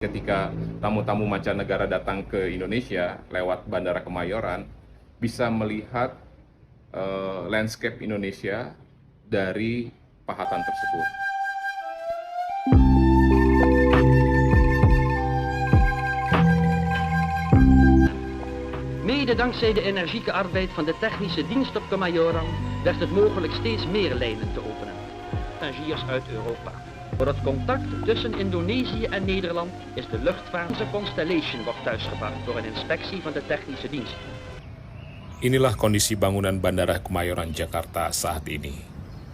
Ketika tamu-tamu mancanegara datang ke Indonesia lewat Bandara Kemayoran, bisa melihat landscape Indonesia dari pahatan tersebut. Mede dankzij de energieke arbeid van de technische dienst op Kemayoran werd het mogelijk steeds meer lijnen te openen. Passagiers uit Europa. Voor het contact tussen Indonesië en Nederland is de luchtvaartse Constellation wordt thuisgebracht door een inspectie van de technische dienst. Inilah kondisi bangunan Bandara Kemayoran Jakarta saat ini,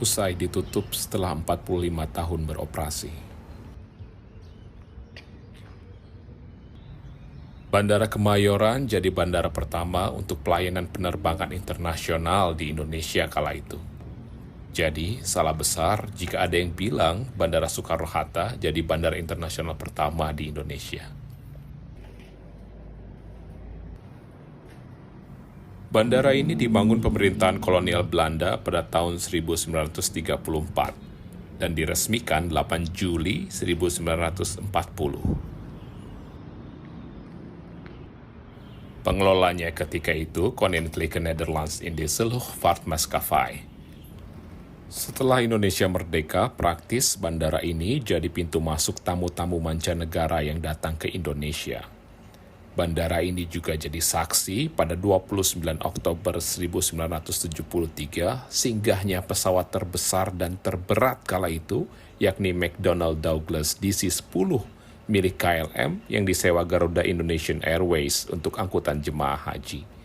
usai ditutup setelah 45 tahun beroperasi. Bandara Kemayoran jadi bandara pertama untuk pelayanan penerbangan internasional di Indonesia kala itu. Jadi, salah besar jika ada yang bilang Bandara Soekarno-Hatta jadi bandara internasional pertama di Indonesia. Bandara ini dibangun pemerintahan kolonial Belanda pada tahun 1934 dan diresmikan 8 Juli 1940. Pengelolanya ketika itu Koninklijke Nederlands-Indische Luchtvaartmaatschappij. Setelah Indonesia merdeka, praktis bandara ini jadi pintu masuk tamu-tamu mancanegara yang datang ke Indonesia. Bandara ini juga jadi saksi pada 29 Oktober 1973 singgahnya pesawat terbesar dan terberat kala itu, yakni McDonnell Douglas DC-10 milik KLM yang disewa Garuda Indonesian Airways untuk angkutan jemaah haji.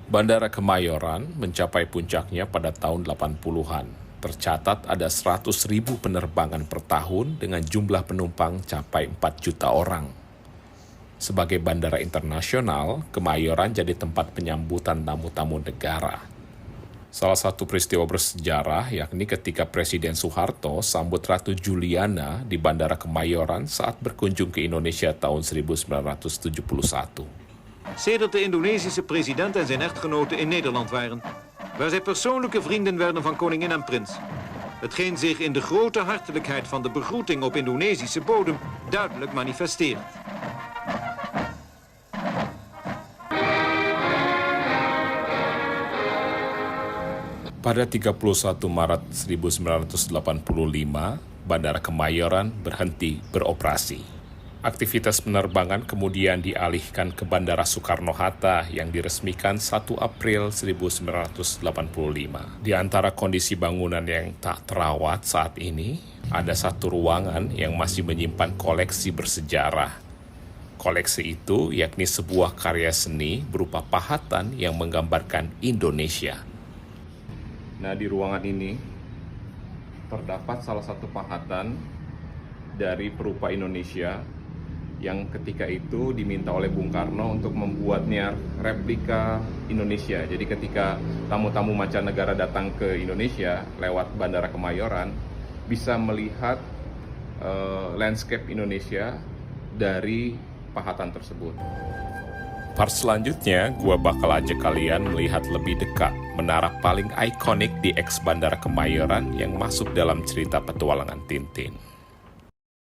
Bandara Kemayoran mencapai puncaknya pada tahun 80-an. Tercatat ada 100.000 penerbangan per tahun dengan jumlah penumpang capai 4 juta orang. Sebagai bandara internasional, Kemayoran jadi tempat penyambutan tamu-tamu negara. Salah satu peristiwa bersejarah yakni ketika Presiden Soeharto sambut Ratu Juliana di Bandara Kemayoran saat berkunjung ke Indonesia tahun 1971. Sedert de Indonesische president en zijn echtgenote in Nederland waren, waar zij persoonlijke vrienden werden van koningin en prins. Hetgeen zich in de grote hartelijkheid van de begroeting op Indonesische bodem duidelijk manifesteert. Pada 31 Maret 1985, Bandara Kemayoran berhenti beroperasi. Aktivitas penerbangan kemudian dialihkan ke Bandara Soekarno-Hatta yang diresmikan 1 April 1985. Di antara kondisi bangunan yang tak terawat saat ini, ada satu ruangan yang masih menyimpan koleksi bersejarah. Koleksi itu yakni sebuah karya seni berupa pahatan yang menggambarkan Indonesia. Nah, di ruangan ini terdapat salah satu pahatan dari perupa Indonesia yang ketika itu diminta oleh Bung Karno untuk membuatnya replika Indonesia. Jadi ketika tamu-tamu mancanegara datang ke Indonesia lewat Bandara Kemayoran, bisa melihat landscape Indonesia dari pahatan tersebut. Part selanjutnya, gua bakal ajak kalian melihat lebih dekat menara paling ikonik di eks Bandara Kemayoran yang masuk dalam cerita petualangan Tintin.